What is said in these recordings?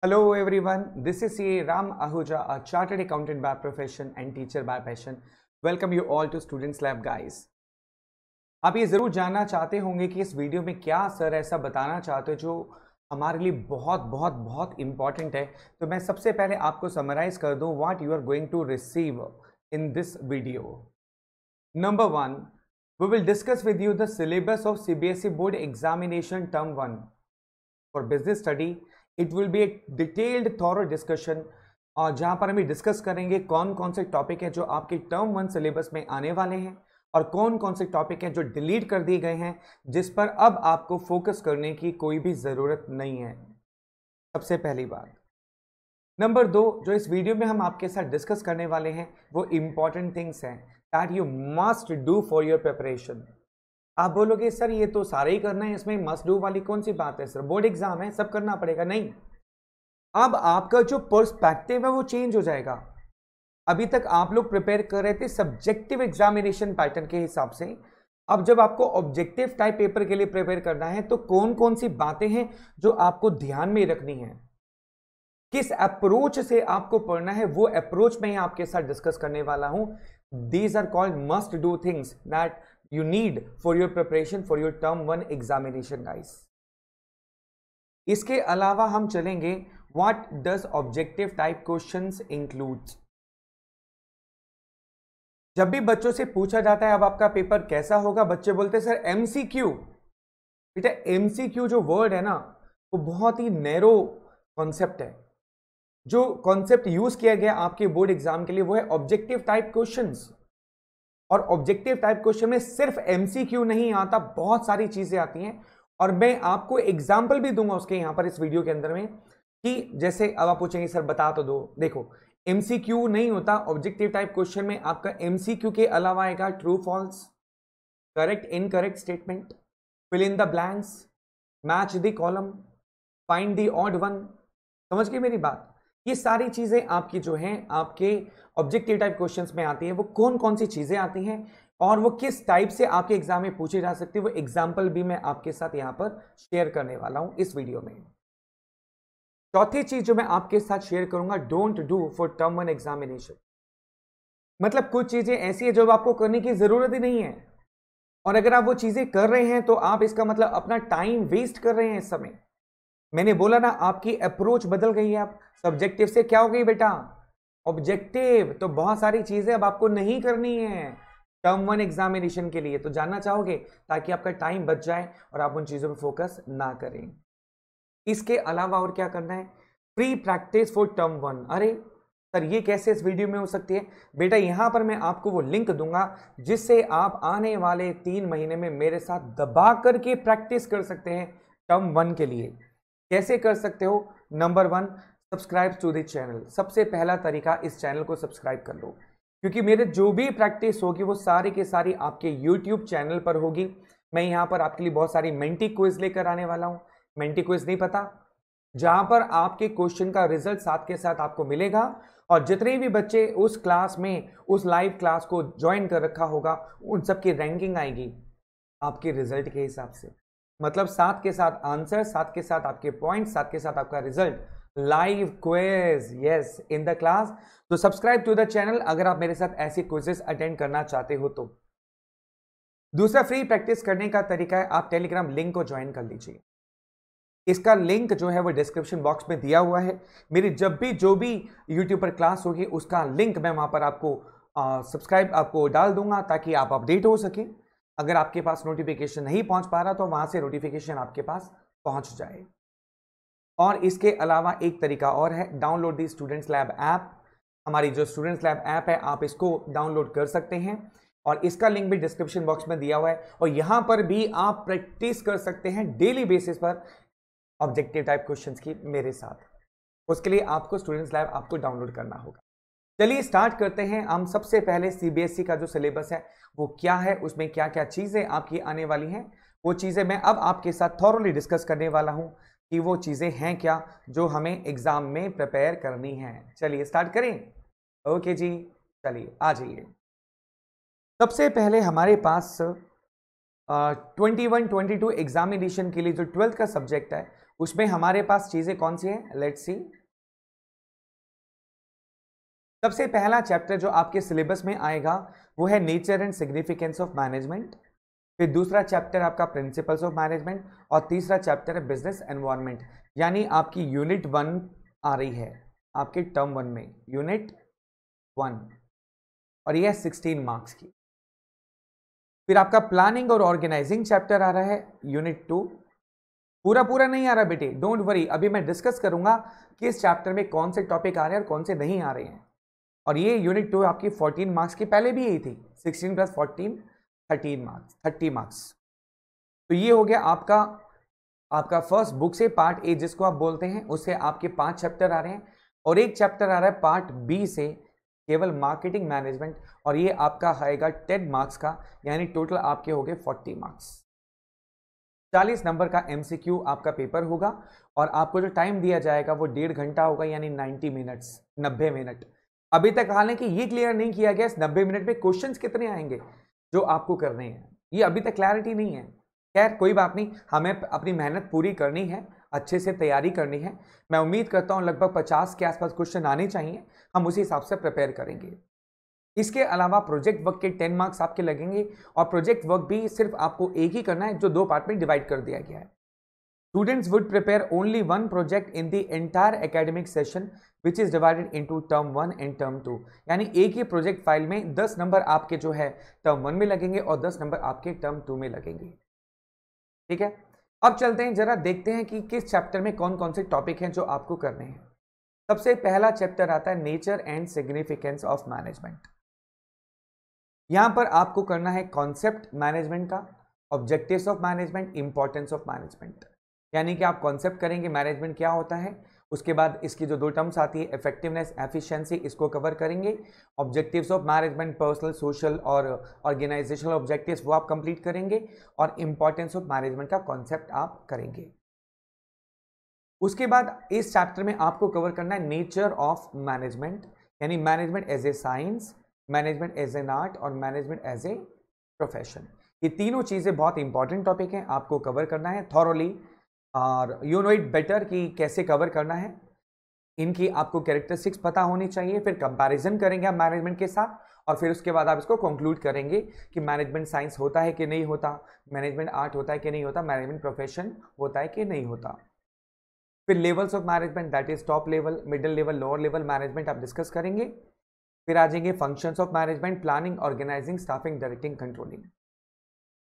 Hello everyone, this is CA Ram Ahuja, a chartered accountant by profession and teacher by passion. Welcome you all to Students Lab guys. आप ये ज़रूर जानना चाहते होंगे कि इस वीडियो में क्या सर ऐसा बताना चाहते हो जो हमारे लिए बहुत बहुत बहुत इम्पॉर्टेंट है। तो मैं सबसे पहले आपको समराइज कर दूं what you are going to receive in this video. Number 1, we will discuss with you the syllabus of CBSE board examination term 1 for business study. It will be a detailed thorough discussion और जहां पर हम discuss करेंगे कौन कौन से topic है जो आपके टर्म 1 सिलेबस में आने वाले हैं और कौन कौन से टॉपिक हैं जो डिलीट कर दिए गए हैं जिस पर अब आपको फोकस करने की कोई भी ज़रूरत नहीं है। सबसे पहली बात। नंबर 2, जो इस वीडियो में हम आपके साथ डिस्कस करने वाले हैं वो इंपॉर्टेंट थिंग्स हैं that you must do for your preparation. आप बोलोगे सर ये तो सारे ही करना है, इसमें मस्ट डू वाली कौन सी बात है सर, बोर्ड एग्जाम है सब करना पड़ेगा। नहीं, अब आपका जो पर्सपेक्टिव है वो चेंज हो जाएगा। अभी तक आप लोग प्रिपेयर कर रहे थे सब्जेक्टिव एग्जामिनेशन पैटर्न के हिसाब से, अब जब आपको ऑब्जेक्टिव टाइप पेपर के लिए प्रिपेयर करना है तो कौन कौन सी बातें हैं जो आपको ध्यान में रखनी है, किस अप्रोच से आपको पढ़ना है, वो अप्रोच मैं आपके साथ डिस्कस करने वाला हूं। These are called must do things that you need for your preparation for your term 1 examination guys. इसके अलावा हम चलेंगे what does objective type questions include। जब भी बच्चों से पूछा जाता है अब आपका पेपर कैसा होगा, बच्चे बोलते हैं सर एमसीक्यू। बेटा एमसीक्यू जो वर्ड है ना वो बहुत ही नैरो कॉन्सेप्ट है। जो कॉन्सेप्ट यूज किया गया आपके बोर्ड एग्जाम के लिए वो है ऑब्जेक्टिव टाइप क्वेश्चंस। और ऑब्जेक्टिव टाइप क्वेश्चन में सिर्फ एमसीक्यू नहीं आता, बहुत सारी चीजें आती हैं और मैं आपको एग्जांपल भी दूंगा उसके यहां पर इस वीडियो के अंदर में कि जैसे अब आप पूछेंगे सर बता तो दो। देखो एमसीक्यू नहीं होता ऑब्जेक्टिव टाइप क्वेश्चन में, आपका एमसीक्यू के अलावा आएगा true false, correct incorrect statement, fill in the blanks, match the column, find the odd one. समझ गए मेरी बात? ये सारी चीजें आपकी जो हैं आपके ऑब्जेक्टिव टाइप क्वेश्चंस में आती हैं। वो कौन कौन सी चीजें आती हैं और वो किस टाइप से आपके एग्जाम में पूछी जा सकती है वो एग्जांपल भी मैं आपके साथ यहां पर शेयर करने वाला हूं इस वीडियो में। चौथी चीज जो मैं आपके साथ शेयर करूंगा, don't do for term 1 examination. मतलब कुछ चीजें ऐसी है जो आपको करने की जरूरत ही नहीं है और अगर आप वो चीजें कर रहे हैं तो आप इसका मतलब अपना टाइम वेस्ट कर रहे हैं इस समय। मैंने बोला ना आपकी अप्रोच बदल गई है, आप सब्जेक्टिव से क्या हो गई बेटा ऑब्जेक्टिव। तो बहुत सारी चीजें अब आपको नहीं करनी है टर्म 1 एग्जामिनेशन के लिए, तो जानना चाहोगे ताकि आपका टाइम बच जाए और आप उन चीजों पर फोकस ना करें। इसके अलावा और क्या करना है, प्री प्रैक्टिस फॉर टर्म 1। अरे सर ये कैसे इस वीडियो में हो सकती है? बेटा यहां पर मैं आपको वो लिंक दूंगा जिससे आप आने वाले 3 महीने में मेरे साथ दबा करके प्रैक्टिस कर सकते हैं टर्म 1 के लिए। कैसे कर सकते हो? Number 1, subscribe to the channel. सबसे पहला तरीका इस चैनल को सब्सक्राइब कर लो, क्योंकि मेरे जो भी प्रैक्टिस होगी वो सारी की सारी आपके यूट्यूब चैनल पर होगी। मैं यहाँ पर आपके लिए बहुत सारी मेंटी क्विज लेकर आने वाला हूँ। मेंटी क्विज नहीं पता, जहां पर आपके क्वेश्चन का रिजल्ट साथ के साथ आपको मिलेगा और जितने भी बच्चे उस क्लास में उस लाइव क्लास को ज्वाइन कर रखा होगा उन सबकी रैंकिंग आएगी आपके रिजल्ट के हिसाब से। मतलब साथ के साथ आंसर, साथ के साथ आपके पॉइंट, साथ के साथ आपका result, live quiz, yes in the class. तो सब्सक्राइब टू द चैनल अगर आप मेरे साथ ऐसी क्विजेस अटेंड करना चाहते हो तो। दूसरा फ्री प्रैक्टिस करने का तरीका है आप टेलीग्राम लिंक को ज्वाइन कर लीजिए। इसका लिंक जो है वो डिस्क्रिप्शन बॉक्स में दिया हुआ है। मेरी जब भी जो भी यूट्यूब पर क्लास होगी उसका लिंक मैं वहां पर आपको सब्सक्राइब आपको डाल दूंगा ताकि आप अपडेट हो सके। अगर आपके पास नोटिफिकेशन नहीं पहुंच पा रहा तो वहां से नोटिफिकेशन आपके पास पहुंच जाए। और इसके अलावा एक तरीका और है, download the students lab app. हमारी जो स्टूडेंट्स लैब ऐप है आप इसको डाउनलोड कर सकते हैं और इसका लिंक भी डिस्क्रिप्शन बॉक्स में दिया हुआ है और यहां पर भी आप प्रैक्टिस कर सकते हैं डेली बेसिस पर ऑब्जेक्टिव टाइप क्वेश्चंस की मेरे साथ। उसके लिए आपको स्टूडेंट्स लैब आपको डाउनलोड करना होगा। चलिए स्टार्ट करते हैं। हम सबसे पहले सीबीएसई का जो सिलेबस है वो क्या है, उसमें क्या क्या चीजें आपकी आने वाली हैं, वो चीजें मैं अब आपके साथ थॉरोली डिस्कस करने वाला हूं कि वो चीजें हैं क्या जो हमें एग्जाम में प्रिपेयर करनी है। चलिए स्टार्ट करें। ओके जी, चलिए आ जाइए। सबसे पहले हमारे पास 21-22 एग्जामिनेशन के लिए जो 12th का सब्जेक्ट है उसमें हमारे पास चीजें कौन सी है, लेट्स सी। सबसे पहला चैप्टर जो आपके सिलेबस में आएगा वो है nature and significance of management. फिर दूसरा चैप्टर आपका प्रिंसिपल्स ऑफ मैनेजमेंट और तीसरा चैप्टर है बिजनेस एनवायरनमेंट। यानी आपकी यूनिट 1 आ रही है आपके टर्म 1 में, यूनिट 1, और यह 16 मार्क्स की। फिर आपका प्लानिंग और ऑर्गेनाइजिंग चैप्टर आ रहा है यूनिट 2। पूरा पूरा नहीं आ रहा बेटे, डोंट वरी, अभी मैं डिस्कस करूंगा कि इस चैप्टर में कौन से टॉपिक आ रहे हैं और कौन से नहीं आ रहे हैं। और ये यूनिट 2 आपकी 14 मार्क्स की, पहले भी यही थी, 16 + 14 13 मार्क्स, 30 मार्क्स। तो ये हो गया आपका फर्स्ट बुक से पार्ट ए जिसको आप बोलते हैं, उससे आपके 5 चैप्टर आ रहे हैं और एक चैप्टर आ रहा है पार्ट बी से केवल मार्केटिंग मैनेजमेंट, और ये आपका आएगा 10 मार्क्स का, यानी टोटल आपके हो गए 40 मार्क्स। 40 नंबर का एमसीक्यू आपका पेपर होगा और आपको जो टाइम दिया जाएगा वो 1.5 घंटा होगा, यानी 90 मिनट्स, 90 मिनट। अभी तक हालांकि ये क्लियर नहीं किया गया इस 90 मिनट में क्वेश्चंस कितने आएंगे जो आपको करने हैं, ये अभी तक क्लैरिटी नहीं है। खैर कोई बात नहीं, हमें अपनी मेहनत पूरी करनी है, अच्छे से तैयारी करनी है। मैं उम्मीद करता हूं लगभग 50 के आसपास क्वेश्चन आने चाहिए, हम उसी हिसाब से प्रिपेयर करेंगे। इसके अलावा प्रोजेक्ट वर्क के 10 मार्क्स आपके लगेंगे और प्रोजेक्ट वर्क भी सिर्फ आपको एक ही करना है जो 2 पार्ट में डिवाइड कर दिया गया है। Students would prepare only 1 project in the entire academic session which is divided into term 1 and term 2। यानी एक ही प्रोजेक्ट फाइल में 10 नंबर आपके जो है टर्म 1 में लगेंगे और 10 नंबर आपके टर्म 2 में लगेंगे। ठीक है, अब चलते हैं जरा देखते हैं कि किस चैप्टर में कौन कौन से टॉपिक हैं जो आपको करने हैं। सबसे पहला चैप्टर आता है nature and significance of management. यहां पर आपको करना है कॉन्सेप्ट मैनेजमेंट का, objectives of management, importance of management. यानी कि आप कॉन्सेप्ट करेंगे मैनेजमेंट क्या होता है, उसके बाद इसकी जो 2 टर्म्स आती है इफेक्टिवनेस, एफिशिएंसी, इसको कवर करेंगे। Objectives of management personal, social और ऑर्गेनाइजेशनल ऑब्जेक्टिव्स वो आप कंप्लीट करेंगे और इंपॉर्टेंस ऑफ मैनेजमेंट का कॉन्सेप्ट आप करेंगे। उसके बाद इस चैप्टर में आपको कवर करना है नेचर ऑफ मैनेजमेंट, यानी management as a science, management as an art और मैनेजमेंट एज ए प्रोफेशन। ये तीनों चीजें बहुत इंपॉर्टेंट टॉपिक हैं, आपको कवर करना है थॉरोली, और यू नो इट बेटर कि कैसे कवर करना है। इनकी आपको कैरेक्टरिस्टिक्स पता होनी चाहिए, फिर कंपैरिजन करेंगे आप मैनेजमेंट के साथ और फिर उसके बाद आप इसको कंक्लूड करेंगे कि मैनेजमेंट साइंस होता है कि नहीं होता, मैनेजमेंट आर्ट होता है कि नहीं होता, मैनेजमेंट प्रोफेशन होता है कि नहीं होता। फिर levels of management, that is top level, middle level, lower level management आप डिस्कस करेंगे। फिर आ जाएंगे functions of management, planning, organising, staffing, directing, controlling.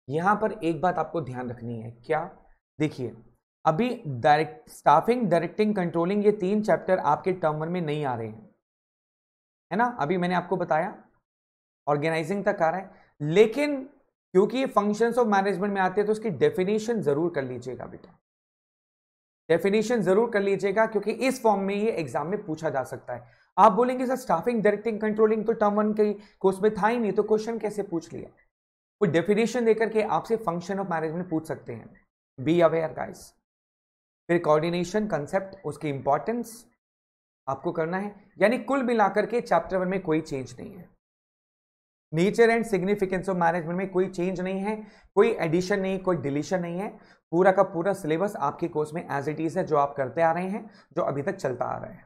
यहां पर एक बात आपको ध्यान रखनी है, क्या, देखिए अभी स्टाफिंग, डायरेक्टिंग, कंट्रोलिंग ये 3 चैप्टर आपके टर्म 1 में नहीं आ रहे हैं, है ना। अभी मैंने आपको बताया ऑर्गेनाइजिंग तक आ रहा है, लेकिन क्योंकि ये फंक्शंस ऑफ मैनेजमेंट में आते हैं तो उसकी डेफिनेशन जरूर कर लीजिएगा बेटा, डेफिनेशन जरूर कर लीजिएगा, क्योंकि इस फॉर्म में ये एग्जाम में पूछा जा सकता है। आप बोलेंगे सर स्टाफिंग, डायरेक्टिंग, कंट्रोलिंग तो टर्म 1 के कोर्स में था ही नहीं, तो क्वेश्चन कैसे पूछ लिया। कोई डेफिनेशन देकर के आपसे फंक्शन ऑफ मैनेजमेंट पूछ सकते हैं, बी अवेयर गाइस। फिर कोऑर्डिनेशन कंसेप्ट, उसकी इंपॉर्टेंस आपको करना है, यानी कुल मिलाकर के चैप्टर 1 में कोई चेंज नहीं है। Nature and significance of management में कोई चेंज नहीं है, कोई एडिशन नहीं, कोई डिलीशन नहीं है, पूरा का पूरा सिलेबस आपके कोर्स में एज इट इज है, जो आप करते आ रहे हैं, जो अभी तक चलता आ रहा है।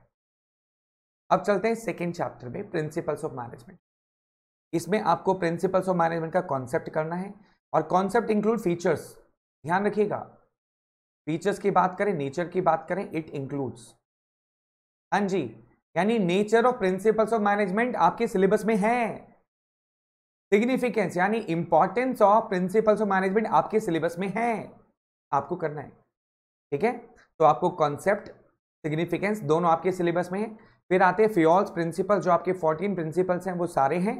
अब चलते हैं सेकेंड चैप्टर में, प्रिंसिपल्स ऑफ मैनेजमेंट। इसमें आपको प्रिंसिपल्स ऑफ मैनेजमेंट का कॉन्सेप्ट करना है और कॉन्सेप्ट इंक्लूड फीचर्स, ध्यान रखिएगा, फीचर्स की बात करें, नेचर की बात करें, इट इंक्लूड्स, हाँ जी, यानी nature of principles of management आपके सिलेबस में है। सिग्निफिकेंस यानी importance of principles of management आपके सिलेबस में है, आपको करना है। ठीक है, तो आपको कॉन्सेप्ट, सिग्निफिकेंस दोनों आपके सिलेबस में है। फिर आते हैं फियोल्स प्रिंसिपल, जो आपके 14 प्रिंसिपल्स हैं वो सारे हैं,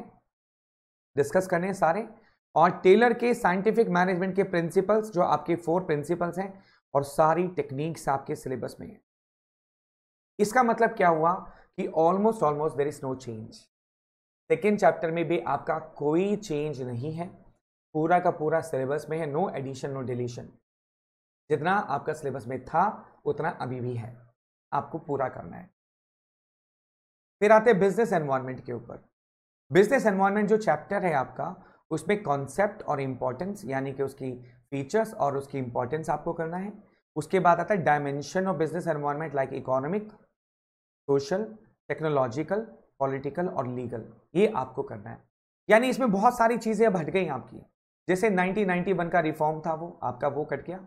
डिस्कस करने हैं सारे। और टेलर के साइंटिफिक मैनेजमेंट के प्रिंसिपल्स, जो आपके 4 प्रिंसिपल्स हैं, और सारी टेक्निक्स आपके सिलेबस में है। इसका मतलब क्या हुआ कि almost there is no change. Second chapter में भी आपका कोई चेंज नहीं है, पूरा का पूरा सिलेबस में है, नो एडिशन नो डिलीशन। जितना आपका सिलेबस में था उतना अभी भी है, आपको पूरा करना है। फिर आते हैं बिजनेस एनवायरनमेंट के ऊपर। बिजनेस एनवायरनमेंट जो चैप्टर है आपका, उसमें कॉन्सेप्ट और इंपॉर्टेंस यानी कि उसकी फीचर्स और उसकी इंपॉर्टेंस आपको करना है। उसके बाद आता है dimension of business environment like economic, social, technological, political और लीगल। ये आपको करना है। यानी इसमें बहुत सारी चीजें अब हट गई आपकी। जैसे 1991 का रिफॉर्म था वो आपका, वो कट गया।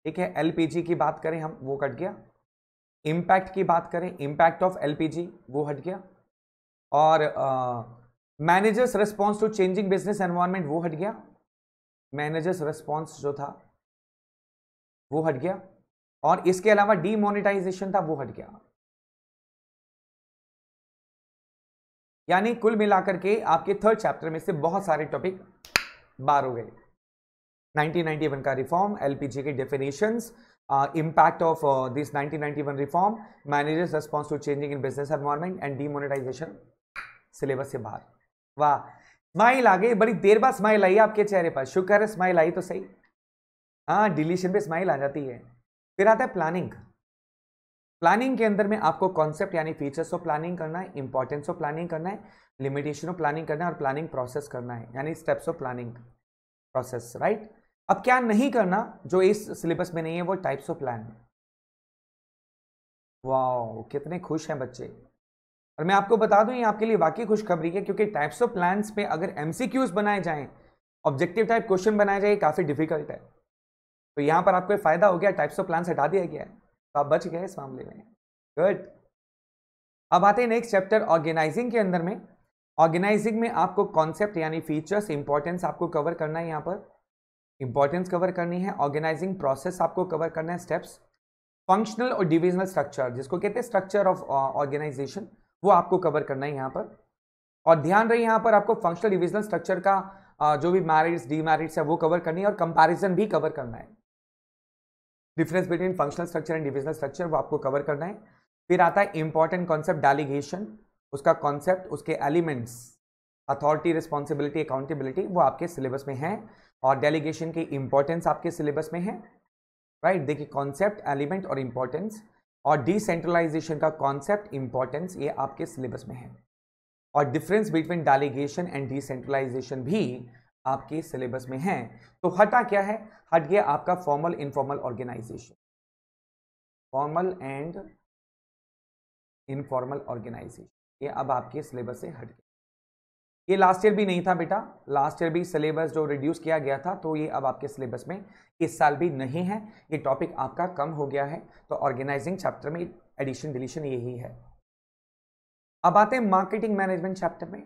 ठीक है, एलपीजी की बात करें हम, वो कट गया। इम्पैक्ट की बात करें, इम्पैक्ट ऑफ एलपीजी, वो हट गया। और managers response to changing business environment, वो हट गया। मैनेजर्स रिस्पॉन्स जो था वो हट गया। और इसके अलावा डीमोनेटाइजेशन था, वो हट गया। यानी कुल मिलाकर के आपके थर्ड चैप्टर में से बहुत सारे टॉपिक बार हो गए। 1991 का रिफॉर्म, एलपीजी के definitions, impact of this 1991 reform, managers response to changing in business environment and demonetisation syllabus से बाहर। वाह, स्माइल आ गई, बड़ी देर बाद स्माइल आई आपके चेहरे पर। शुक्र है स्माइल आई तो सही। हाँ, डिलीशन पे स्माइल आ जाती है। फिर आता है प्लानिंग। प्लानिंग के अंदर में आपको कॉन्सेप्ट यानी फीचर्स ऑफ प्लानिंग करना है, इंपॉर्टेंस ऑफ प्लानिंग करना है, लिमिटेशन ऑफ प्लानिंग करना है और प्लानिंग प्रोसेस करना है, यानी steps of planning process, right. अब क्या नहीं करना जो इस सिलेबस में नहीं है, वो टाइप्स ऑफ प्लान। वाह, कितने खुश हैं बच्चे। और मैं आपको बता दूं, ये आपके लिए वाकई खुशखबरी है, क्योंकि टाइप्स ऑफ प्लान्स पे अगर एमसीक्यूज बनाए जाएं, ऑब्जेक्टिव टाइप क्वेश्चन बनाए जाए, काफी डिफिकल्ट है। तो यहां पर आपको फायदा हो गया, टाइप्स ऑफ प्लान्स हटा दिया गया है, तो आप बच गए इस मामले में। गुड। अब आते हैं नेक्स्ट चैप्टर ऑर्गेनाइजिंग के अंदर में। ऑर्गेनाइजिंग में आपको कॉन्सेप्ट यानी फीचर्स, इंपॉर्टेंस आपको कवर करना है। यहाँ पर इंपॉर्टेंस कवर करनी है, ऑर्गेनाइजिंग प्रोसेस आपको कवर करना है, स्टेप्स, फंक्शनल और डिविजनल स्ट्रक्चर जिसको कहते हैं स्ट्रक्चर ऑफ ऑर्गेनाइजेशन, वो आपको कवर करना है यहाँ पर। और ध्यान रहे यहाँ पर आपको फंक्शनल डिविजनल स्ट्रक्चर का जो भी मैरिट्स डीमेरिट्स है वो कवर करनी है, और कंपैरिजन भी कवर करना है। Difference between functional structure and divisional structure वो आपको कवर करना है। फिर आता है इंपॉर्टेंट कॉन्सेप्ट डेलीगेशन, उसका कॉन्सेप्ट, उसके एलिमेंट्स, अथॉरिटी, रिस्पॉन्सिबिलिटी, अकाउंटेबिलिटी, वो आपके सिलेबस में है। और डेलीगेशन की इंपॉर्टेंस आपके सिलेबस में है, राइट। देखिए कॉन्सेप्ट, एलिमेंट और इंपॉर्टेंस। और डिसेंट्रलाइजेशन का कॉन्सेप्ट, इंपॉर्टेंस, ये आपके सिलेबस में है। और difference between delegation and decentralisation भी आपके सिलेबस में है। तो हटा क्या है, हट गया आपका formal informal organisation, formal and informal organisation, ये अब आपके सिलेबस से हट गया। ये लास्ट ईयर भी नहीं था बेटा, लास्ट ईयर भी सिलेबस जो रिड्यूस किया गया था, तो ये अब आपके सिलेबस में इस साल भी नहीं है। ये टॉपिक आपका कम हो गया है, तो ऑर्गेनाइजिंग चैप्टर में एडिशन डिलीशन यही है। अब आते हैं मार्केटिंग मैनेजमेंट चैप्टर में।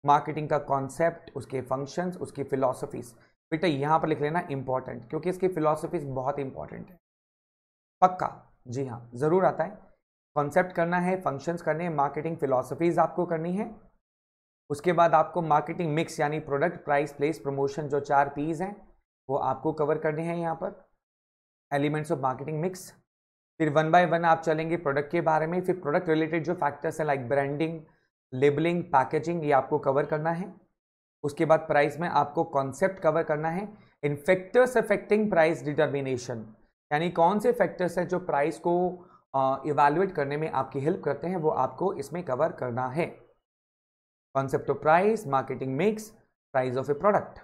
मार्केटिंग का कॉन्सेप्ट, उसके फंक्शंस, उसकी फिलॉसफीज, बेटा यहां पर लिख लेना इंपॉर्टेंट, क्योंकि इसकी फिलॉसफीज बहुत इंपॉर्टेंट है। पक्का, जी हाँ, जरूर आता है। कॉन्सेप्ट करना है, फंक्शंस करने हैं, मार्केटिंग फिलॉसफीज आपको करनी है। उसके बाद आपको मार्केटिंग मिक्स यानी प्रोडक्ट, प्राइस, प्लेस, प्रमोशन, जो 4 P's हैं वो आपको कवर करने हैं यहाँ पर, एलिमेंट्स ऑफ मार्केटिंग मिक्स। फिर 1 बाय 1 आप चलेंगे प्रोडक्ट के बारे में। फिर प्रोडक्ट रिलेटेड जो फैक्टर्स हैं लाइक ब्रांडिंग, लेबलिंग, पैकेजिंग, ये आपको कवर करना है। उसके बाद प्राइस में आपको कॉन्सेप्ट कवर करना है। इन फैक्टर्स अफेक्टिंग प्राइस डिटर्मिनेशन, यानी कौन से फैक्टर्स हैं जो प्राइस को इवैल्यूएट करने में आपकी हेल्प करते हैं, वो आपको इसमें कवर करना है। Concept of price, marketing mix, price of A product.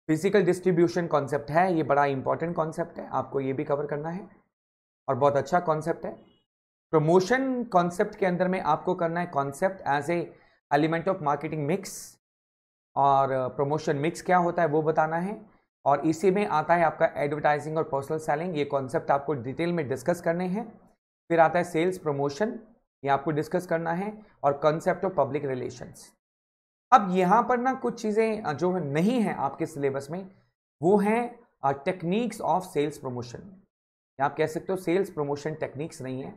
Physical distribution concept है, ये बड़ा इंपॉर्टेंट कॉन्सेप्ट है, आपको ये भी कवर करना है और बहुत अच्छा कॉन्सेप्ट है। प्रमोशन कॉन्सेप्ट के अंदर में आपको करना है concept as a element of marketing mix, और प्रमोशन मिक्स क्या होता है वो बताना है। और इसी में आता है आपका एडवर्टाइजिंग और पर्सनल सेलिंग, ये कॉन्सेप्ट आपको डिटेल में डिस्कस करने हैं। फिर आता है सेल्स प्रमोशन, ये आपको डिस्कस करना है, और कॉन्सेप्ट ऑफ पब्लिक रिलेशंस। अब यहाँ पर ना कुछ चीज़ें जो नहीं है आपके सिलेबस में, वो हैं टेक्निक्स ऑफ सेल्स प्रमोशन। आप कह सकते हो सेल्स प्रमोशन टेक्निक्स नहीं है,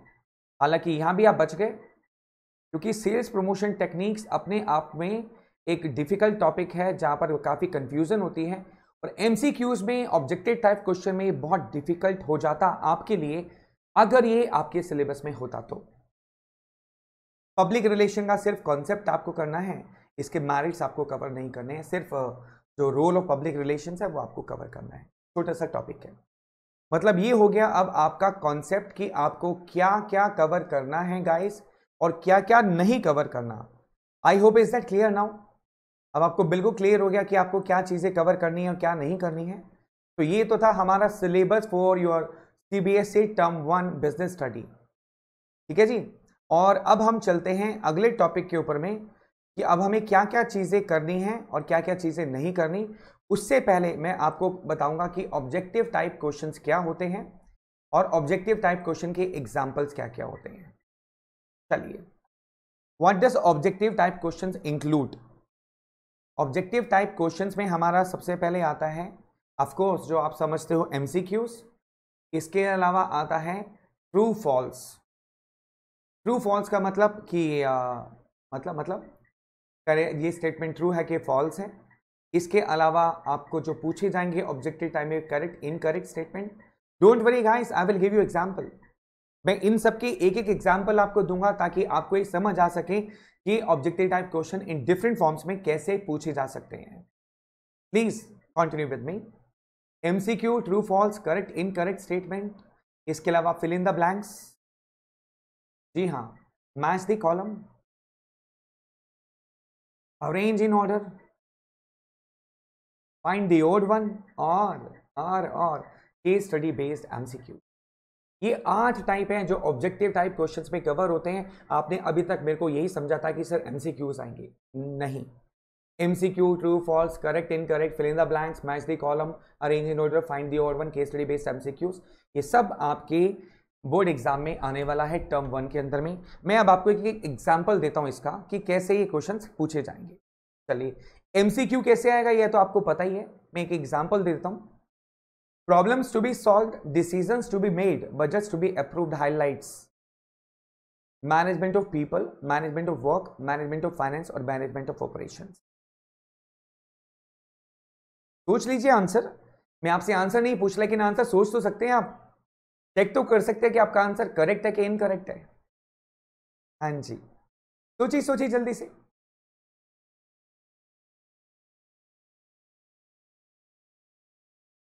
हालांकि यहाँ भी आप बच गए, क्योंकि सेल्स प्रमोशन टेक्निक्स अपने आप में एक डिफिकल्ट टॉपिक है जहाँ पर काफ़ी कंफ्यूजन होती है, और एमसीक्यूज में, ऑब्जेक्टिव टाइप क्वेश्चन में ये बहुत डिफिकल्ट हो जाता आपके लिए अगर ये आपके सिलेबस में होता तो। पब्लिक रिलेशन का सिर्फ कॉन्सेप्ट आपको करना है, इसके मैरिट्स आपको कवर नहीं करने हैं, सिर्फ जो रोल ऑफ पब्लिक रिलेशंस है वो आपको कवर करना है। छोटा सा टॉपिक है, मतलब ये हो गया अब आपका कॉन्सेप्ट कि आपको क्या क्या कवर करना है गाइस, और क्या क्या नहीं कवर करना। I hope is that clear now. अब आपको बिल्कुल क्लियर हो गया कि आपको क्या चीजें कवर करनी है और क्या नहीं करनी है। तो ये तो था हमारा syllabus for your CBSE term 1 business study. ठीक है जी। और अब हम चलते हैं अगले टॉपिक के ऊपर में कि अब हमें क्या क्या चीजें करनी है और क्या क्या चीजें नहीं करनी। उससे पहले मैं आपको बताऊंगा कि ऑब्जेक्टिव टाइप क्वेश्चंस क्या होते हैं और ऑब्जेक्टिव टाइप क्वेश्चन के एग्जांपल्स क्या क्या होते हैं। चलिए, what does objective type questions include. Objective type questions में हमारा सबसे पहले आता है ऑफ कोर्स जो आप समझते हो एमसीक्यूज। इसके अलावा आता है ट्रू फॉल्स। ट्रू फॉल्स का मतलब कि मतलब करे ये स्टेटमेंट ट्रू है कि फॉल्स है। इसके अलावा आपको जो पूछे जाएंगे ऑब्जेक्टिव टाइप में correct incorrect statement. Don't worry guys, I will give you example. मैं इन सब के एक एक एग्जांपल आपको दूंगा ताकि आपको ये समझ आ सके कि objective type question in different forms में कैसे पूछे जा सकते हैं। Please continue with me. MCQ, true false, correct incorrect statement. इसके अलावा फिल इन द ब्लैंक्स। जी हाँ, match the column, arrange in order, find the odd one और केस स्टडी बेस्ड एमसीक्यू। ये 8 टाइप हैं जो ऑब्जेक्टिव टाइप क्वेश्चंस में cover होते हैं। आपने अभी तक मेरे को यही समझा था कि सर एमसीक्यूज आएंगे, नहीं। MCQ, true false, correct incorrect, fill in the blanks, match the column, arrange in order, find the odd one, case study based MCQs, ये सब आपके बोर्ड एग्जाम में आने वाला है टर्म 1 के अंदर में। मैं अब आपको एक एग्जाम्पल देता हूं इसका कि कैसे ये क्वेश्चन पूछे जाएंगे। चलिए, एमसीक्यू कैसे आएगा यह तो आपको पता ही है। मैं एक एग्जाम्पल देता हूं। Problems to be solved, decisions to be made, budgets to be approved highlights management of people, management of work, management of finance और management of operations। सोच लीजिए आंसर। मैं आपसे आंसर नहीं पूछ, लेकिन आंसर सोच तो सकते हैं आप। चेक तो कर सकते हैं कि आपका आंसर करेक्ट है कि इनकरेक्ट है। हाँ जी, सोचिए सोचिए जल्दी से।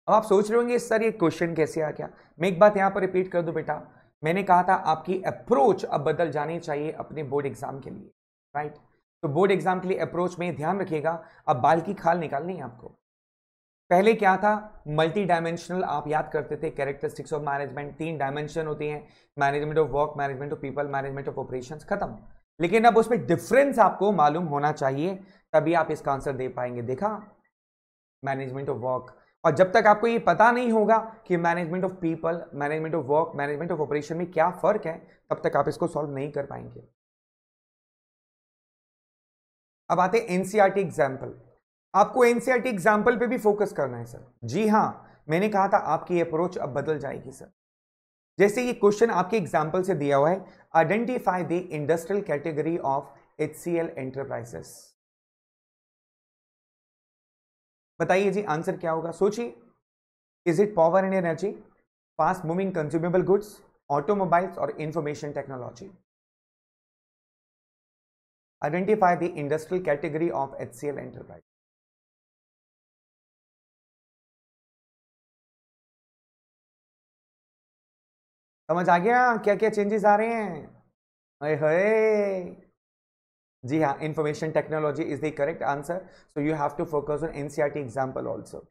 अब आप सोच रहे होंगे सर ये क्वेश्चन कैसे आ गया। मैं एक बात यहां पर रिपीट कर दूं बेटा, मैंने कहा था आपकी अप्रोच अब बदल जानी चाहिए अपने बोर्ड एग्जाम के लिए, राइट। तो बोर्ड एग्जाम के लिए अप्रोच में ध्यान रखिएगा, अब बाल की खाल निकालनी है आपको। पहले क्या था, मल्टी डायमेंशनल आप याद करते थे कैरेक्टरिस्टिक्स ऑफ मैनेजमेंट। 3 डायमेंशन होती हैं, management of work, management of people, management of operations, खत्म। लेकिन अब उसमें डिफरेंस आपको मालूम होना चाहिए, तभी आप इसका आंसर दे पाएंगे। देखा, मैनेजमेंट ऑफ वर्क। और जब तक आपको ये पता नहीं होगा कि management of people, management of work, management of operation में क्या फर्क है, तब तक आप इसको सॉल्व नहीं कर पाएंगे। अब आते हैं एनसीईआरटी एग्जाम्पल। आपको एनसीईआरटी एग्जाम्पल पे भी फोकस करना है सर। जी हां, मैंने कहा था आपकी अप्रोच अब बदल जाएगी सर। जैसे ये क्वेश्चन आपके एग्जाम्पल से दिया हुआ है, identify the industrial category of HCL enterprises. बताइए जी आंसर क्या होगा, सोचिए। Is it power and energy, fast moving consumable goods, automobiles और information technology. Identify the industrial category of HCL enterprise. समझ आ गया क्या क्या चेंजेस आ रहे हैं? अरे हे, जी हाँ, information technology is the correct answer. So you have to focus on NCERT example also.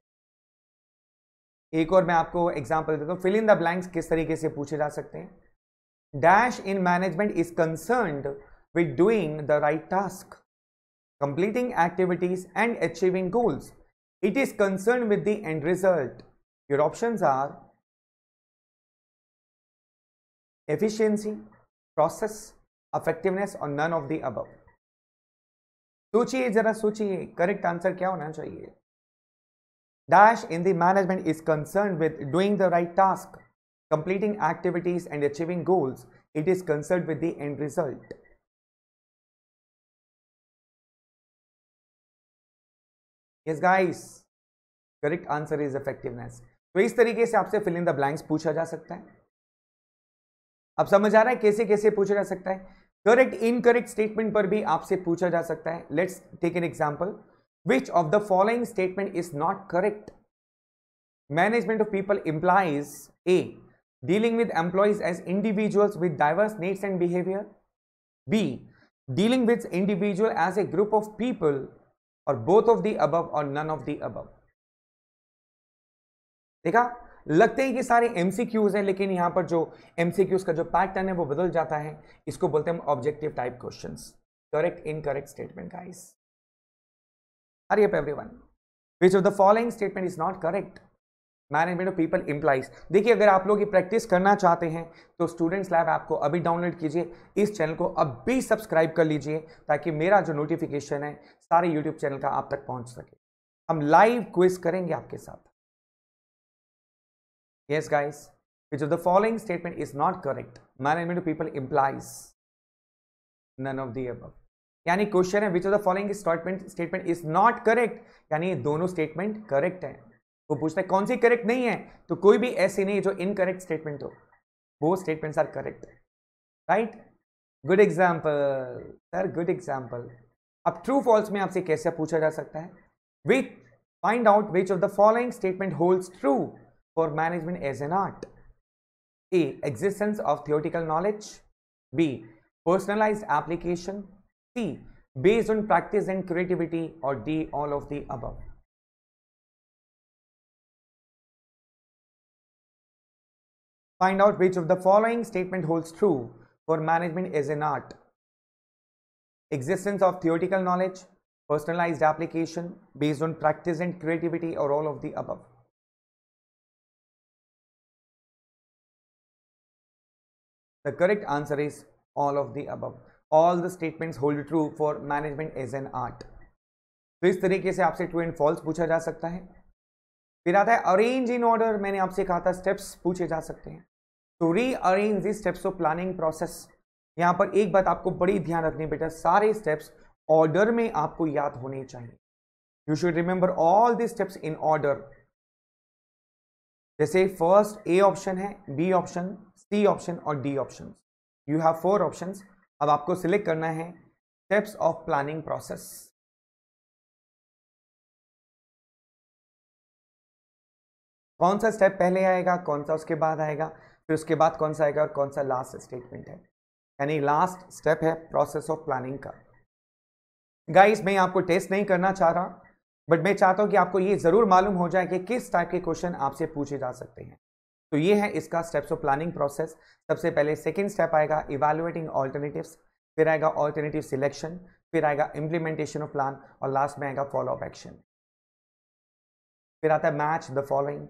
एक और मैं आपको एग्जाम्पल देता हूं, फिल इन द ब्लैंक्स किस तरीके से पूछे जा सकते हैं। Dash in management is concerned with doing the right task, completing activities and achieving goals. It is concerned with the end result. Your options are efficiency, process, effectiveness और none of the above। सोचिए जरा सोचिए, correct answer क्या होना चाहिए। Dash in the management is concerned with doing the right task, completing activities and achieving goals. It is concerned with the end result। Yes guys, correct answer is effectiveness। तो इस तरीके से आपसे fill in the blanks पूछा जा सकता है। अब समझ आ रहा है कैसे कैसे पूछा जा सकता है। करेक्ट इनकरेक्ट स्टेटमेंट पर भी आपसे पूछा जा सकता है। Let's take an example. Which of the following statement is not correct. Management of people implies A, dealing with employees as individuals with diverse needs and behaviour, B, dealing with individual as a group of people, और both of the above और none of the above. देखा, लगते हैं कि सारे MCQs हैं, लेकिन यहां पर जो एमसीक्यूज का जो पैटर्न है वो बदल जाता है। इसको बोलते हैं objective type questions. Correct incorrect statement guys. Hurry up everyone. Which of the following statement is not correct? Management of people implies. देखिए, अगर आप लोग ये प्रैक्टिस करना चाहते हैं तो स्टूडेंट्स लैब ऐप को अभी डाउनलोड कीजिए, इस चैनल को अभी सब्सक्राइब कर लीजिए, ताकि मेरा जो नोटिफिकेशन है सारे यूट्यूब चैनल का आप तक पहुंच सके। हम लाइव क्विज करेंगे आपके साथ। Yes, guys. Which of the following statement is not correct? Management of people implies none of the above. यानी क्वेश्चन है which of the following statement is not correct, यानी दोनों स्टेटमेंट करेक्ट है। वो पूछता है कौन सी करेक्ट नहीं है, तो कोई भी ऐसी नहीं जो इनकरेक्ट स्टेटमेंट हो, वो statements are correct, right? Good example sir, good example. अब ट्रू फॉल्स में आपसे कैसे पूछा जा सकता है? Which find out which of the following statement holds true for management as an art. A. Existence of theoretical knowledge. B. Personalized application. C. Based on practice and creativity. Or D. All of the above. Find out which of the following statement holds true for management as an art. Existence of theoretical knowledge, personalized application, based on practice and creativity, or all of the above. The correct answer is all of the above. All the statements hold true for management as an art. तो इस तरीके से आपसे true and false पूछा जा सकता है। फिर आता है अरेंज इन ऑर्डर। मैंने आपसे कहा था स्टेप्स पूछे जा सकते हैं, तो rearrange the steps of planning process. यहां पर एक बात आपको बड़ी ध्यान रखनी बेटा, सारे स्टेप्स ऑर्डर में आपको याद होने चाहिए। You should remember all the steps in order. जैसे फर्स्ट ए ऑप्शन है, बी ऑप्शन, सी ऑप्शन और D option. You have 4 options. अब आपको सिलेक्ट करना है स्टेप्स ऑफ प्लानिंग प्रोसेस। कौन सा स्टेप पहले आएगा, कौन सा उसके बाद आएगा, फिर उसके बाद कौन सा आएगा और कौन सा लास्ट स्टेटमेंट है, यानी लास्ट स्टेप है प्रोसेस ऑफ प्लानिंग का। गाइस, मैं आपको टेस्ट नहीं करना चाह रहा, बट मैं चाहता हूं कि आपको ये जरूर मालूम हो जाए कि किस टाइप के क्वेश्चन आपसे पूछे जा सकते हैं। तो ये है इसका स्टेप्स ऑफ प्लानिंग प्रोसेस। सबसे पहले सेकंड स्टेप आएगा इवैल्यूएटिंग ऑल्टरनेटिव्स, फिर आएगा ऑल्टरनेटिव सिलेक्शन, फिर आएगा इंप्लीमेंटेशन ऑफ प्लान और लास्ट में आएगा फॉलो अप एक्शन। फिर आता है मैच द फॉलोइंग,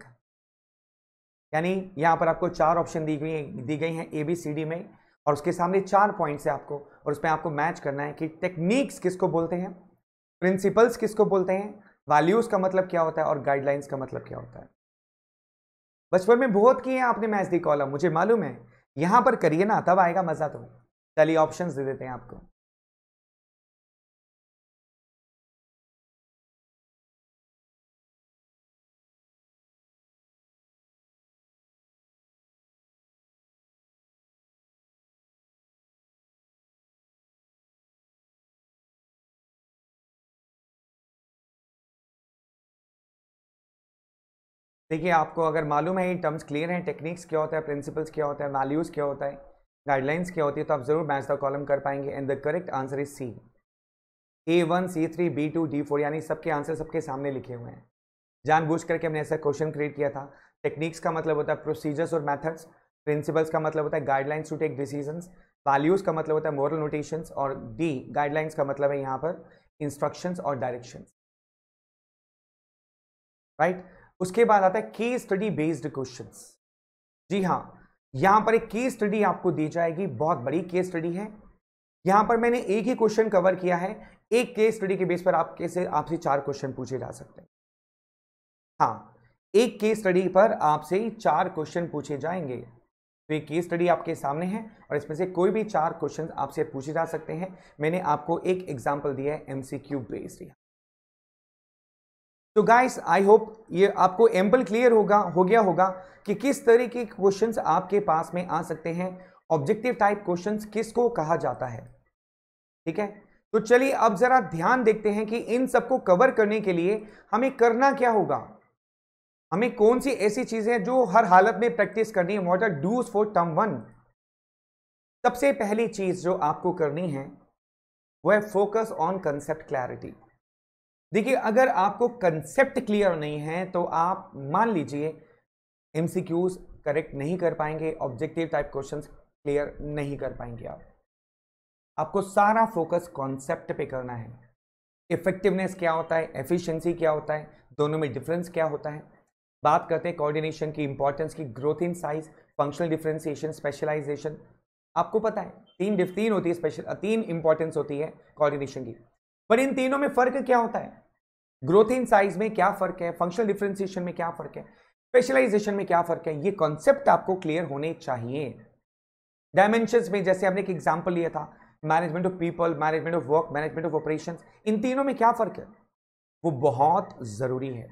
यानी यहां पर आपको 4 ऑप्शन दी गई हैं ABCD में, और उसके सामने 4 पॉइंट्स है आपको, और उसमें आपको मैच करना है कि टेक्निक्स किसको बोलते हैं, प्रिंसिपल्स किसको बोलते हैं, वैल्यूज का मतलब क्या होता है और गाइडलाइंस का मतलब क्या होता है। बचपन में बहुत किए हैं आपने मैच दी कॉलम, मुझे मालूम है, यहां पर करिए ना, तब आएगा मजा। तो चलिए ऑप्शंस दे देते हैं आपको। देखिए, आपको अगर मालूम है, ये टर्म्स क्लियर हैं, टेक्निक्स क्या होता है, प्रिंसिपल्स क्या होता है, वैल्यूज क्या होता है, गाइडलाइंस क्या होती है, तो आप जरूर मैच द कॉलम कर पाएंगे। And the correct answer is C, A1, C3, B2, D4, यानी सबके आंसर सबके सामने लिखे हुए हैं। जानबूझ करके हमने ऐसा क्वेश्चन क्रिएट किया था। टेक्निक्स का मतलब होता है प्रोसीजर्स और मेथड्स, प्रिंसिपल्स का मतलब होता है guidelines to take decisions, values का मतलब होता है मोरल नोटेशंस, और डी गाइडलाइंस का मतलब है यहाँ पर इंस्ट्रक्शंस और डायरेक्शंस, राइट। उसके बाद आता है केस स्टडी बेस्ड क्वेश्चंस। जी हाँ, यहां पर एक केस स्टडी आपको दी जाएगी, बहुत बड़ी केस स्टडी है। यहां पर मैंने एक ही क्वेश्चन कवर किया है, एक केस स्टडी के बेस पर आपसे 4 क्वेश्चन पूछे जा सकते हैं। हाँ, एक केस स्टडी पर आपसे 4 क्वेश्चन पूछे जाएंगे। तो ये केस स्टडी आपके सामने है और इसमें से कोई भी 4 क्वेश्चन आपसे पूछे जा सकते हैं। मैंने आपको एक एग्जाम्पल दिया है MCQ बेस्ड। तो गाइस, आई होप ये आपको एम्पल क्लियर हो गया होगा कि किस तरह के क्वेश्चंस आपके पास में आ सकते हैं, ऑब्जेक्टिव टाइप क्वेश्चंस किसको कहा जाता है। ठीक है, तो चलिए अब जरा ध्यान देखते हैं कि इन सबको कवर करने के लिए हमें करना क्या होगा, हमें कौन सी ऐसी चीजें जो हर हालत में प्रैक्टिस करनी है। What are dos for term 1? सबसे पहली चीज जो आपको करनी है वो है फोकस ऑन कंसेप्ट क्लैरिटी। देखिए, अगर आपको कंसेप्ट क्लियर नहीं है तो आप मान लीजिए एमसीक्यूज करेक्ट नहीं कर पाएंगे, ऑब्जेक्टिव टाइप क्वेश्चंस क्लियर नहीं कर पाएंगे आपको सारा फोकस कॉन्सेप्ट पे करना है। इफेक्टिवनेस क्या होता है, एफिशिएंसी क्या होता है, दोनों में डिफरेंस क्या होता है। बात करते हैं कोऑर्डिनेशन की इंपॉर्टेंस की, growth in size, functional differentiation, specialisation. आपको पता है तीन होती है स्पेशल, तीन इंपॉर्टेंस होती है कोऑर्डिनेशन की, पर इन तीनों में फर्क क्या होता है? ग्रोथ इन साइज में क्या फर्क है, फंक्शनल डिफरेंशिएशन में क्या फर्क है, स्पेशलाइजेशन में क्या फर्क है, ये कॉन्सेप्ट आपको क्लियर होने चाहिए। डायमेंशंस में जैसे हमने एक एग्जांपल लिया था, management of people, management of work, management of operations, इन तीनों में क्या फर्क है, वो बहुत जरूरी है।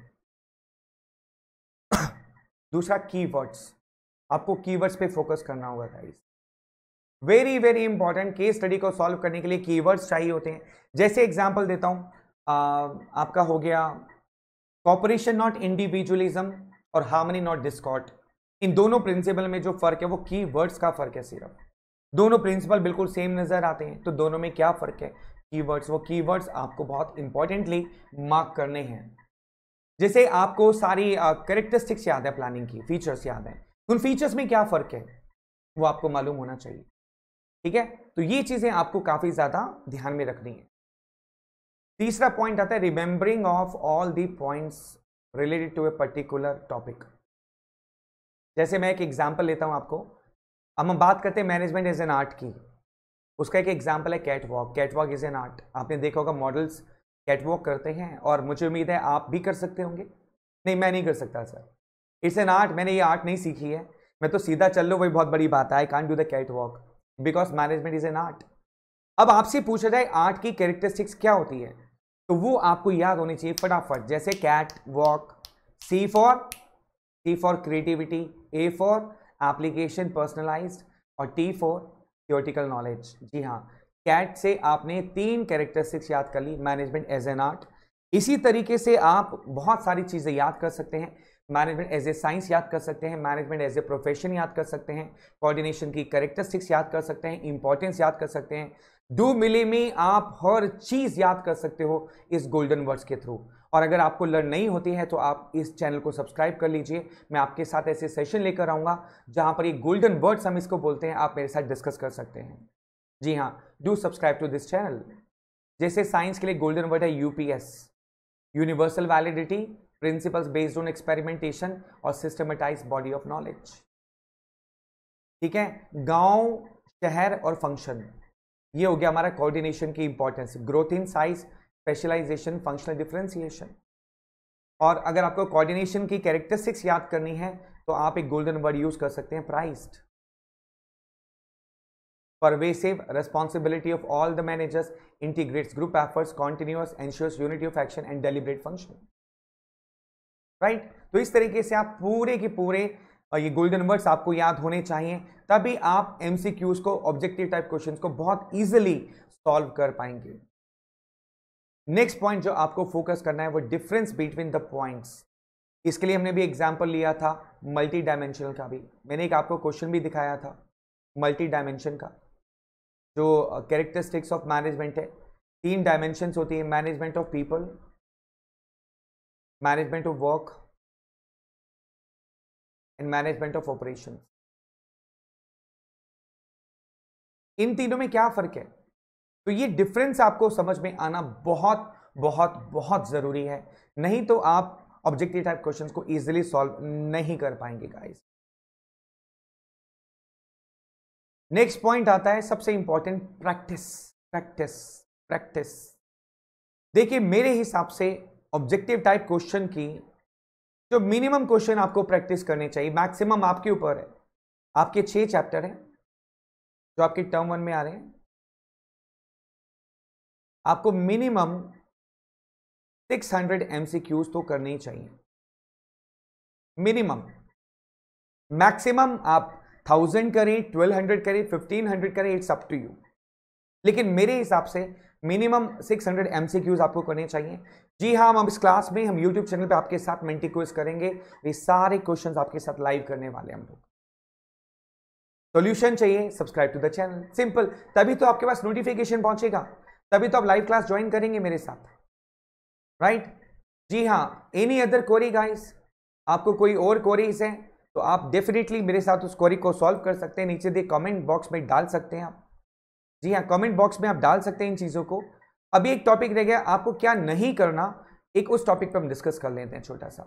दूसरा कीवर्ड्स, आपको कीवर्ड्स पे फोकस करना होगा guys. Very very important, case study को सॉल्व करने के लिए कीवर्ड्स चाहिए होते हैं। जैसे एग्जांपल देता हूं, आपका हो गया कॉपरेशन नॉट इंडिविजुअलिज्म और हार्मनी नॉट डिस्कॉर्ड। इन दोनों प्रिंसिपल में जो फर्क है वो कीवर्ड्स का फर्क है सिर्फ। दोनों प्रिंसिपल बिल्कुल सेम नजर आते हैं, तो दोनों में क्या फर्क है, कीवर्ड्स। वो कीवर्ड्स आपको बहुत इंपॉर्टेंटली मार्क करने हैं। जैसे आपको सारी कैरेक्टरिस्टिक्स याद है प्लानिंग की, फीचर्स याद है, उन फीचर्स में क्या फर्क है वो आपको मालूम होना चाहिए, ठीक है। तो ये चीजें आपको काफी ज्यादा ध्यान में रखनी है। तीसरा पॉइंट आता है remembering of all the points related to a particular topic. जैसे मैं एक एग्जांपल लेता हूं आपको, अब हम बात करते हैं मैनेजमेंट एज एन आर्ट की। उसका एक एग्जांपल है cat walk. Cat walk is an art. आपने देखा होगा मॉडल्स कैट वॉक करते हैं, और मुझे उम्मीद है आप भी कर सकते होंगे। नहीं, मैं नहीं कर सकता सर, इट्स एन आर्ट, मैंने ये आर्ट नहीं सीखी है, मैं तो सीधा चल लो वही बहुत बड़ी बात है। I can't do the cat walk because management is an art. अब आपसे पूछा जाए आर्ट की कैरेक्टरिस्टिक्स क्या होती है, तो वो आपको याद होनी चाहिए फटाफट। जैसे cat walk, C for creativity, A for application personalised, और टी फॉर थियोरेटिकल नॉलेज। जी हाँ, कैट से आपने 3 कैरेक्टरिस्टिक्स याद कर ली, मैनेजमेंट एज एन आर्ट। इसी तरीके से आप बहुत सारी चीजें याद कर सकते हैं। मैनेजमेंट एज ए साइंस याद कर सकते हैं, मैनेजमेंट एज ए प्रोफेशन याद कर सकते हैं, कोऑर्डिनेशन की कैरेक्टरिस्टिक्स याद कर सकते हैं, इंपॉर्टेंस याद कर सकते हैं। डू मिली में आप हर चीज याद कर सकते हो इस गोल्डन वर्ड्स के थ्रू। और अगर आपको लर्न नहीं होती है तो आप इस चैनल को सब्सक्राइब कर लीजिए। मैं आपके साथ ऐसे सेशन लेकर आऊंगा जहां पर ये गोल्डन वर्ड्स हम इसको बोलते हैं, आप मेरे साथ डिस्कस कर सकते हैं। जी हाँ, do subscribe to this channel. जैसे साइंस के लिए गोल्डन वर्ड है UPS, universal validity, principles based on experimentation, और सिस्टमेटाइज बॉडी ऑफ नॉलेज। ठीक है, गांव, शहर और फंक्शन, ये हो गया हमारा कोऑर्डिनेशन की importance. Growth in size, specialisation, functional differentiation. और अगर आपको कोऑर्डिनेशन की कैरेक्टरिस्टिक्स याद करनी है तो आप एक गोल्डन वर्ड यूज कर सकते हैं, priced. Pervasive responsibility of all the managers, integrates group efforts, continuous, ensures unity of action and deliberate function. Right? तो इस तरीके से आप पूरे के पूरे ये गोल्डन वर्ड्स आपको याद होने चाहिए, तभी आप एमसीक्यूज को, ऑब्जेक्टिव टाइप क्वेश्चंस को बहुत इजीली सॉल्व कर पाएंगे। नेक्स्ट पॉइंट जो आपको फोकस करना है वो डिफरेंस बिटवीन द पॉइंट्स। इसके लिए हमने भी एग्जांपल लिया था मल्टी डायमेंशनल का भी, मैंने एक आपको क्वेश्चन भी दिखाया था मल्टी डायमेंशन का। जो कैरेक्टरिस्टिक्स ऑफ मैनेजमेंट है, 3 डायमेंशंस होती है, management of people, management of work and management of operation. इन तीनों में क्या फर्क है, तो ये डिफरेंस आपको समझ में आना बहुत बहुत बहुत जरूरी है, नहीं तो आप ऑब्जेक्टिव टाइप क्वेश्चंस को इजीली सॉल्व नहीं कर पाएंगे गाइस। नेक्स्ट पॉइंट आता है सबसे इंपॉर्टेंट, प्रैक्टिस प्रैक्टिस प्रैक्टिस। देखिए मेरे हिसाब से ऑब्जेक्टिव टाइप क्वेश्चन की जो मिनिमम क्वेश्चन आपको प्रैक्टिस करने चाहिए, मैक्सिमम आपके ऊपर है। आपके 6 चैप्टर हैं जो आपके टर्म 1 में आ रहे हैं, आपको मिनिमम 600 एमसीक्यूज तो करने ही चाहिए मिनिमम। मैक्सिमम आप 1000 करें, 1200 करें, 1500 करें, इट्स अप टू यू, लेकिन मेरे हिसाब से मिनिमम 600 एमसीक्यूज आपको करने चाहिए। जी हाँ, हम इस क्लास में, हम यूट्यूब चैनल पे आपके साथ मेंटी क्विज करेंगे, ये सारे क्वेश्चंस आपके साथ लाइव करने वाले हम लोग। सॉल्यूशन चाहिए, subscribe to the channel, simple. तभी तो आपके पास नोटिफिकेशन पहुंचेगा, तभी तो आप लाइव क्लास ज्वाइन करेंगे मेरे साथ, राइट? जी हाँ, एनी अदर क्वेरी गाइस, आपको कोई और क्वेरीज है तो आप डेफिनेटली मेरे साथ उस क्वेरी को सॉल्व कर सकते हैं, नीचे दिए कमेंट बॉक्स में डाल सकते हैं आप। जी हाँ, कमेंट बॉक्स में आप डाल सकते हैं इन चीज़ों को। अभी एक टॉपिक रह गया, आपको क्या नहीं करना, एक उस टॉपिक पर हम डिस्कस कर लेते हैं छोटा सा,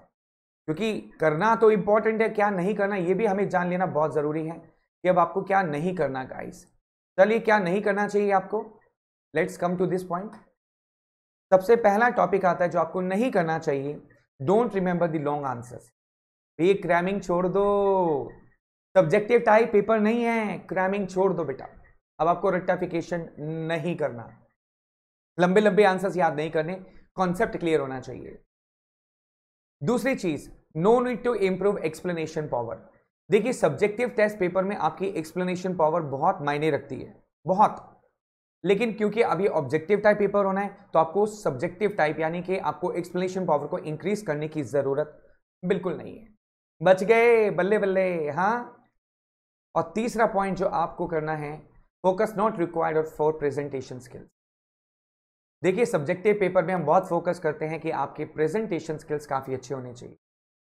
क्योंकि करना तो इंपॉर्टेंट है, क्या नहीं करना ये भी हमें जान लेना बहुत ज़रूरी है कि अब आपको क्या नहीं करना गाइस। चलिए, क्या नहीं करना चाहिए आपको, let's come to this point. सबसे पहला टॉपिक आता है जो आपको नहीं करना चाहिए, don't remember the long answers. ये क्रैमिंग छोड़ दो, सब्जेक्टिव टाइप पेपर नहीं है, क्रैमिंग छोड़ दो बेटा। अब आपको रेक्टिफिकेशन नहीं करना, लंबे लंबे आंसर्स याद नहीं करने, कॉन्सेप्ट क्लियर होना चाहिए। दूसरी चीज, no need to improve explanation power. देखिए, सब्जेक्टिव टेस्ट पेपर में आपकी एक्सप्लेनेशन पावर बहुत मायने रखती है, बहुत, लेकिन क्योंकि अभी ऑब्जेक्टिव टाइप पेपर होना है तो आपको सब्जेक्टिव टाइप यानी कि आपको एक्सप्लेनेशन पावर को इंक्रीज करने की जरूरत बिल्कुल नहीं है। बच गए, बल्ले बल्ले। हाँ, और तीसरा पॉइंट जो आपको करना है, focus not required for presentation skills. देखिए, सब्जेक्टिव पेपर में हम बहुत फोकस करते हैं कि आपके प्रेजेंटेशन स्किल्स काफी अच्छे होने चाहिए,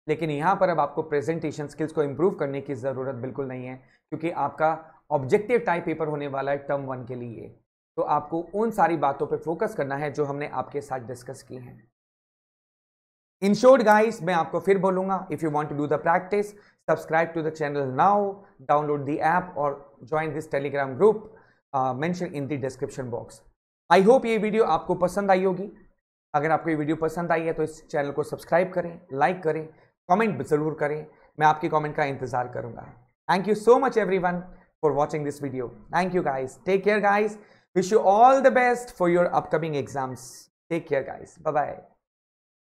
लेकिन यहां पर अब आपको प्रेजेंटेशन स्किल्स को इंप्रूव करने की जरूरत बिल्कुल नहीं है, क्योंकि आपका ऑब्जेक्टिव टाइप पेपर होने वाला है टर्म 1 के लिए। तो आपको उन सारी बातों पे फोकस करना है जो हमने आपके साथ डिस्कस की हैं। इन शॉर्ट गाइस, मैं आपको फिर बोलूंगा, if you want to do the practice, subscribe to the channel now, download the app और join this Telegram group mention in the description box. I hope ये वीडियो आपको पसंद आई होगी। अगर आपको ये वीडियो पसंद आई है तो इस चैनल को सब्सक्राइब करें, लाइक करें, कमेंट जरूर करें। मैं आपके कमेंट का इंतजार करूंगा। Thank you so much everyone for watching this video. Thank you guys, take care guys, wish you all the best for your upcoming exams. Take care guys, bye bye.